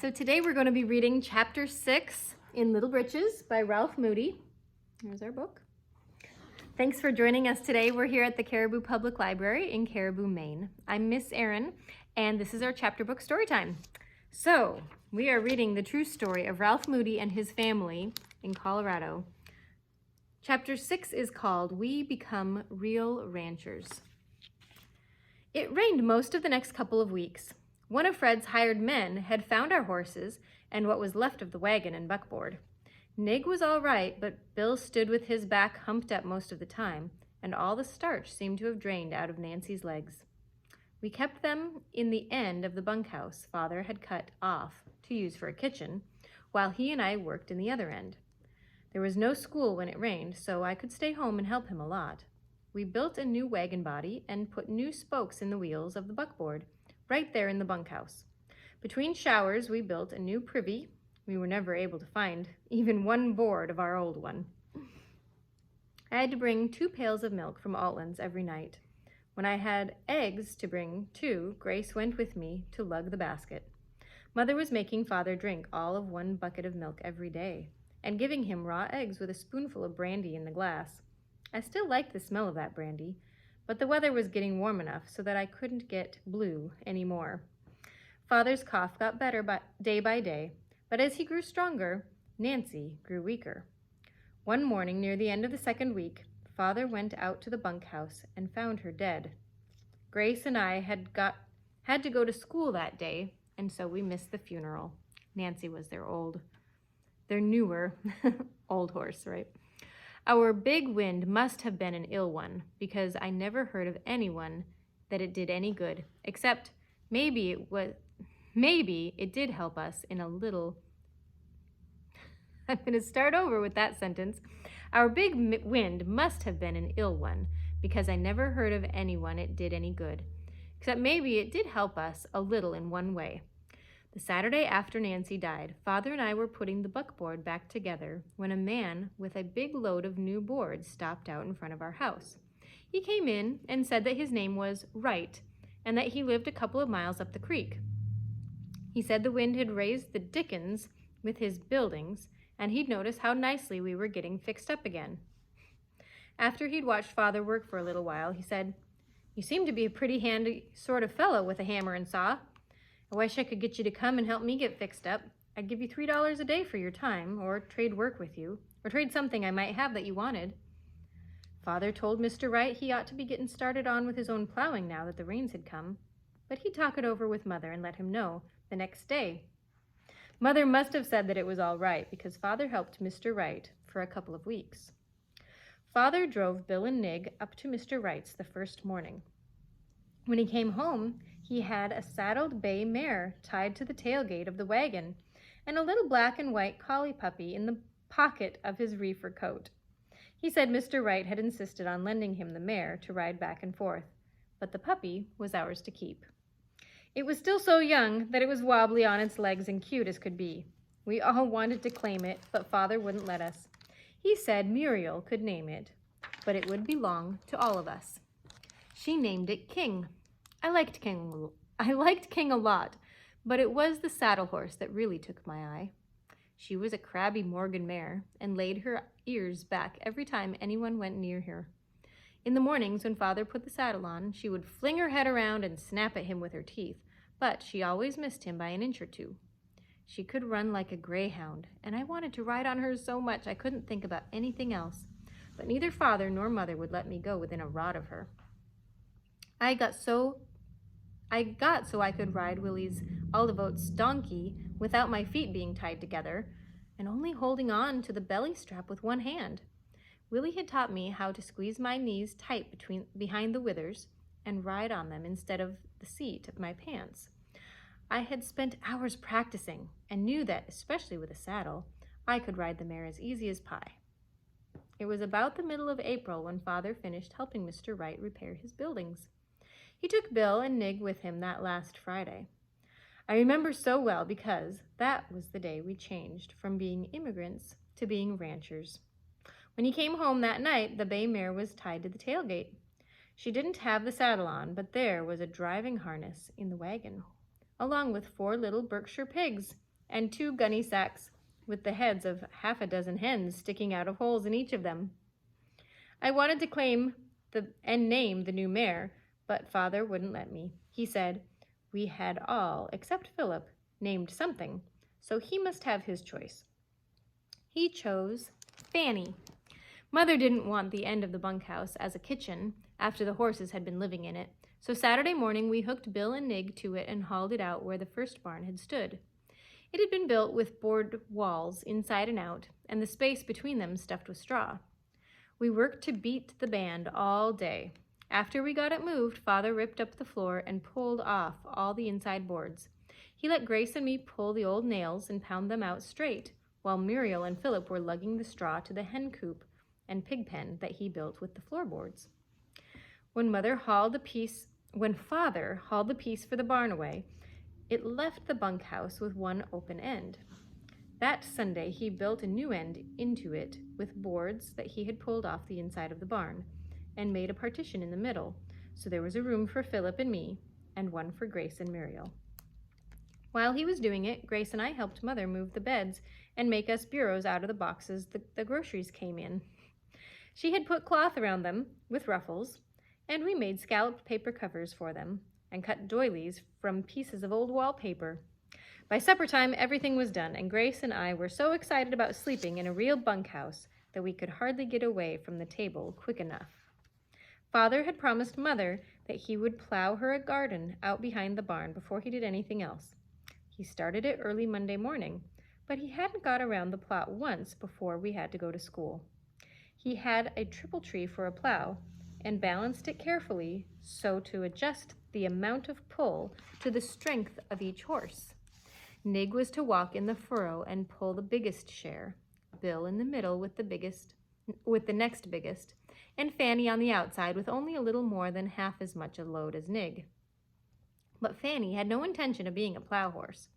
So today we're going to be reading Chapter 6 in Little Britches by Ralph Moody. Here's our book. Thanks for joining us today. We're here at the Caribou Public Library in Caribou, Maine. I'm Miss Erin, and this is our chapter book story time. So we are reading the true story of Ralph Moody and his family in Colorado. Chapter 6 is called We Become Real Ranchers. It rained most of the next couple of weeks. One of Fred's hired men had found our horses and what was left of the wagon and buckboard. Nig was all right, but Bill stood with his back humped up most of the time, and all the starch seemed to have drained out of Nancy's legs. We kept them in the end of the bunkhouse Father had cut off to use for a kitchen, while he and I worked in the other end. There was no school when it rained, so I could stay home and help him a lot. We built a new wagon body and put new spokes in the wheels of the buckboard, right there in the bunkhouse. Between showers, we built a new privy. We were never able to find even one board of our old one. I had to bring 2 pails of milk from Altland's every night. When I had eggs to bring too, Grace went with me to lug the basket. Mother was making Father drink all of 1 bucket of milk every day and giving him raw eggs with a spoonful of brandy in the glass. I still liked the smell of that brandy, but the weather was getting warm enough so that I couldn't get blue anymore. Father's cough got better day by day, but as he grew stronger, Nancy grew weaker. One morning near the end of the 2nd week, Father went out to the bunkhouse and found her dead. Grace and I had to go to school that day, and so we missed the funeral. Nancy was their newer old horse, right? Our big wind must have been an ill one, because I never heard of anyone that it did any good, except maybe it did help us in a little. I'm going to start over with that sentence. Our big wind must have been an ill one, because I never heard of anyone it did any good, except maybe it did help us a little in one way. The Saturday after Nancy died, Father and I were putting the buckboard back together when a man with a big load of new boards stopped out in front of our house. He came in and said that his name was Wright and that he lived a couple of miles up the creek. He said the wind had raised the dickens with his buildings, and he'd noticed how nicely we were getting fixed up again. After he'd watched Father work for a little while, he said, "You seem to be a pretty handy sort of fellow with a hammer and saw. I wish I could get you to come and help me get fixed up. I'd give you $3 a day for your time, or trade work with you, or trade something I might have that you wanted." Father told Mr. Wright he ought to be getting started on with his own plowing now that the rains had come, but he'd talk it over with Mother and let him know the next day. Mother must have said that it was all right, because Father helped Mr. Wright for a couple of weeks. Father drove Bill and Nig up to Mr. Wright's the first morning. When he came home, he had a saddled bay mare tied to the tailgate of the wagon and a little black and white collie puppy in the pocket of his reefer coat. He said Mr. Wright had insisted on lending him the mare to ride back and forth, but the puppy was ours to keep. It was still so young that it was wobbly on its legs and cute as could be. We all wanted to claim it, but Father wouldn't let us. He said Muriel could name it, but it would belong to all of us. She named it King. I liked King a lot, but it was the saddle horse that really took my eye. She was a crabby Morgan mare and laid her ears back every time anyone went near her. In the mornings when Father put the saddle on, she would fling her head around and snap at him with her teeth, but she always missed him by an inch or 2. She could run like a greyhound, and I wanted to ride on her so much I couldn't think about anything else, but neither Father nor Mother would let me go within a rod of her. I got so I could ride Willie's olive oats donkey without my feet being tied together and only holding on to the belly strap with one hand. Willie had taught me how to squeeze my knees tight behind the withers and ride on them instead of the seat of my pants. I had spent hours practicing and knew that, especially with a saddle, I could ride the mare as easy as pie. It was about the middle of April when Father finished helping Mr. Wright repair his buildings. He took Bill and Nig with him that last Friday. I remember so well because that was the day we changed from being immigrants to being ranchers. When he came home that night, the bay mare was tied to the tailgate. She didn't have the saddle on, but there was a driving harness in the wagon, along with 4 little Berkshire pigs and 2 gunny sacks with the heads of half a dozen hens sticking out of holes in each of them. I wanted to claim and name the new mare, but Father wouldn't let me. He said we had all, except Philip, named something, so he must have his choice. He chose Fanny. Mother didn't want the end of the bunkhouse as a kitchen after the horses had been living in it, so Saturday morning we hooked Bill and Nig to it and hauled it out where the first barn had stood. It had been built with board walls inside and out, and the space between them stuffed with straw. We worked to beat the band all day. After we got it moved, Father ripped up the floor and pulled off all the inside boards. He let Grace and me pull the old nails and pound them out straight, while Muriel and Philip were lugging the straw to the hen coop and pig pen that he built with the floorboards. When Father hauled the piece for the barn away, it left the bunkhouse with one open end. That Sunday, he built a new end into it with boards that he had pulled off the inside of the barn and made a partition in the middle, so there was a room for Philip and me and one for Grace and Muriel. While he was doing it, Grace and I helped Mother move the beds and make us bureaus out of the boxes the groceries came in. She had put cloth around them with ruffles, and we made scalloped paper covers for them and cut doilies from pieces of old wallpaper. By supper time, everything was done, and Grace and I were so excited about sleeping in a real bunkhouse that we could hardly get away from the table quick enough. Father had promised Mother that he would plow her a garden out behind the barn before he did anything else. He started it early Monday morning, but he hadn't got around the plot once before we had to go to school. He had a triple tree for a plow and balanced it carefully so to adjust the amount of pull to the strength of each horse. Nig was to walk in the furrow and pull the biggest share, Bill in the middle with the next biggest, and Fanny on the outside with only a little more than half as much a load as Nig. But Fanny had no intention of being a plow horse.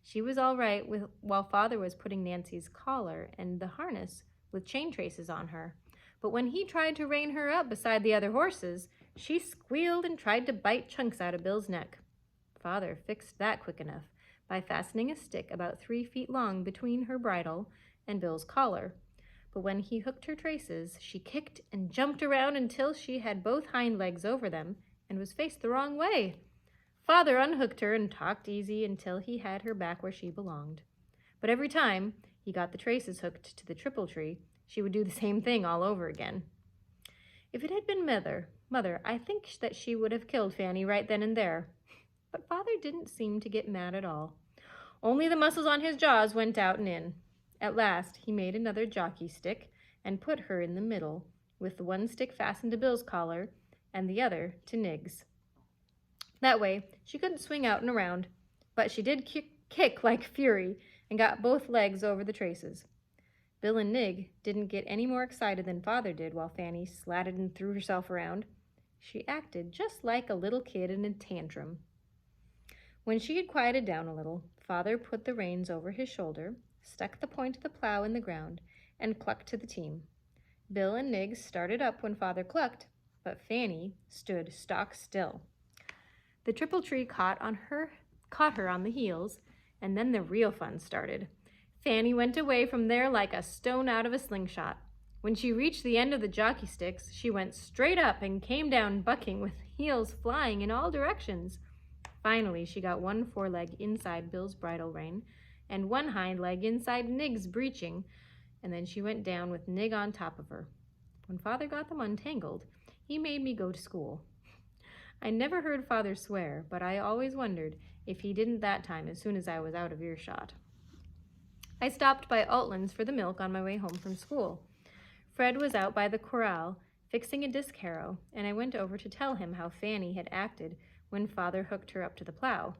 She was all right while Father was putting Nancy's collar and the harness with chain traces on her, but when he tried to rein her up beside the other horses, she squealed and tried to bite chunks out of Bill's neck. Father fixed that quick enough by fastening a stick about 3 feet long between her bridle and Bill's collar. But when he hooked her traces, she kicked and jumped around until she had both hind legs over them and was faced the wrong way. Father unhooked her and talked easy until he had her back where she belonged. But every time he got the traces hooked to the triple tree, she would do the same thing all over again. If it had been Mother, I think that she would have killed Fanny right then and there. But Father didn't seem to get mad at all. Only the muscles on his jaws went out and in. At last, he made another jockey stick and put her in the middle, with the one stick fastened to Bill's collar and the other to Nig's. That way, she couldn't swing out and around, but she did kick like fury and got both legs over the traces. Bill and Nig didn't get any more excited than Father did while Fanny slatted and threw herself around. She acted just like a little kid in a tantrum. When she had quieted down a little, Father put the reins over his shoulder, stuck the point of the plow in the ground, and clucked to the team. Bill and Nig started up when Father clucked, but Fanny stood stock still. The triple tree caught her on the heels, and then the real fun started. Fanny went away from there like a stone out of a slingshot. When she reached the end of the jockey sticks, she went straight up and came down bucking with heels flying in all directions. Finally, she got one foreleg inside Bill's bridle rein and one hind leg inside Nig's breeching, and then she went down with Nig on top of her. When Father got them untangled, he made me go to school. I never heard Father swear, but I always wondered if he didn't that time as soon as I was out of earshot. I stopped by Altland's for the milk on my way home from school. Fred was out by the corral fixing a disc harrow, and I went over to tell him how Fanny had acted when Father hooked her up to the plow.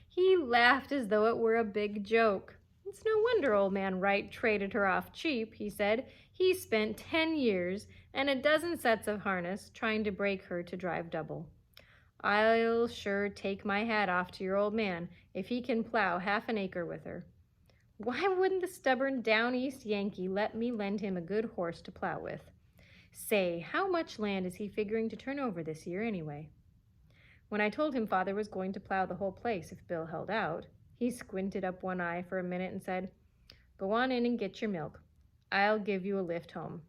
He laughed as though it were a big joke. "It's no wonder old man Wright traded her off cheap," he said. "He spent 10 years and a dozen sets of harness trying to break her to drive double. I'll sure take my hat off to your old man if he can plow half an acre with her. Why wouldn't the stubborn down east Yankee let me lend him a good horse to plow with? Say, how much land is he figuring to turn over this year anyway?" When I told him Father was going to plow the whole place if Bill held out, He squinted up one eye for a minute and said, "Go on in and get your milk. I'll give you a lift home."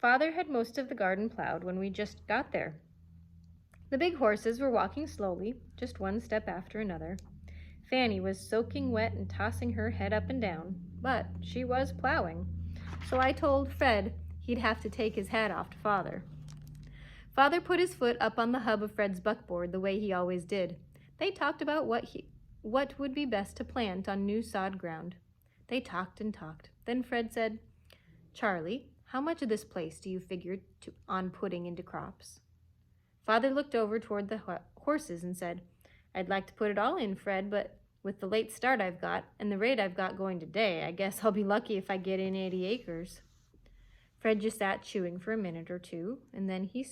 Father had most of the garden plowed when we just got there. The big horses were walking slowly, just one step after another. Fanny was soaking wet and tossing her head up and down, but she was plowing. So I told Fred he'd have to take his hat off to Father. Father put his foot up on the hub of Fred's buckboard the way he always did. They talked about what would be best to plant on new sod ground. They talked and talked. Then Fred said, "Charlie, how much of this place do you figure on putting into crops?" Father looked over toward the horses and said, "I'd like to put it all in, Fred, but with the late start I've got and the rate I've got going today, I guess I'll be lucky if I get in 80 acres. Fred just sat chewing for a minute or two, and then he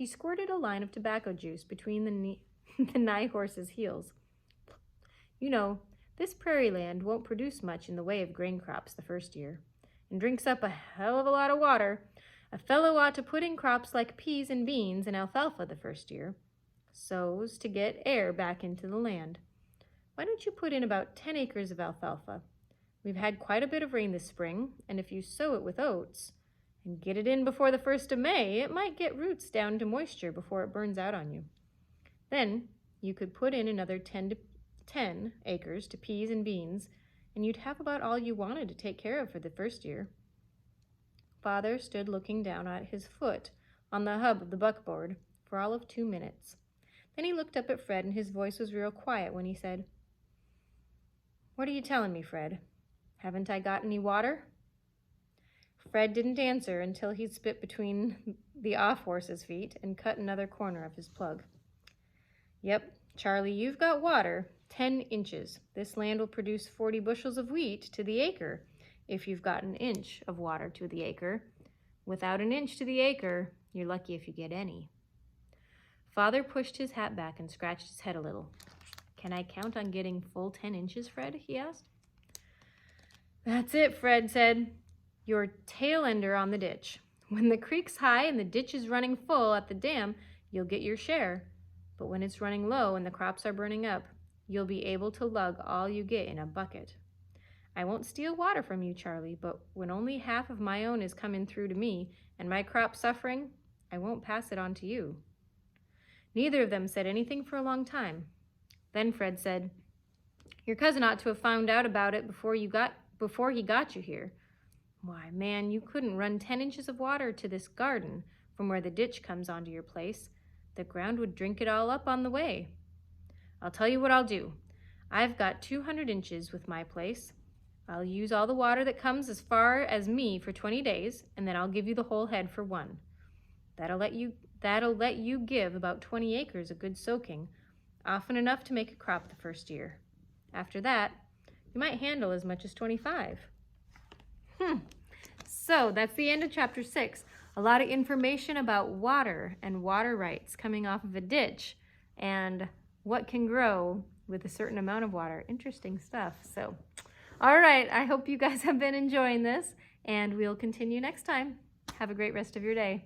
squirted a line of tobacco juice between the nigh horse's heels. "You know, this prairie land won't produce much in the way of grain crops the first year, and drinks up a hell of a lot of water. A fellow ought to put in crops like peas and beans and alfalfa the first year, so's to get air back into the land. Why don't you put in about 10 acres of alfalfa? We've had quite a bit of rain this spring, and if you sow it with oats and get it in before the 1st of May, it might get roots down to moisture before it burns out on you. Then you could put in another 10 acres to peas and beans, and you'd have about all you wanted to take care of for the first year." Father stood looking down at his foot on the hub of the buckboard for all of 2 minutes. Then he looked up at Fred, and his voice was real quiet when he said, "What are you telling me, Fred? Haven't I got any water?" Fred didn't answer until he'd spit between the off-horse's feet and cut another corner of his plug. "Yep, Charlie, you've got water, 10 inches. This land will produce 40 bushels of wheat to the acre if you've got an inch of water to the acre. Without an inch to the acre, you're lucky if you get any." Father pushed his hat back and scratched his head a little. "Can I count on getting full 10 inches, Fred?" he asked. "That's it," Fred said. "You're tail ender on the ditch. When the creek's high and the ditch is running full at the dam, you'll get your share. But when it's running low and the crops are burning up, you'll be able to lug all you get in a bucket. I won't steal water from you, Charlie, but when only half of my own is coming through to me and my crop suffering, I won't pass it on to you." Neither of them said anything for a long time. Then Fred said, "Your cousin ought to have found out about it before he got you here. Why, man, you couldn't run 10 inches of water to this garden from where the ditch comes onto your place. The ground would drink it all up on the way. I'll tell you what I'll do. I've got 200 inches with my place. I'll use all the water that comes as far as me for 20 days, and then I'll give you the whole head for one. That'll let you give about 20 acres a good soaking, often enough to make a crop the first year. After that, you might handle as much as 25. So that's the end of chapter 6. A lot of information about water and water rights coming off of a ditch and what can grow with a certain amount of water. Interesting stuff. So, all right, I hope you guys have been enjoying this, and we'll continue next time. Have a great rest of your day.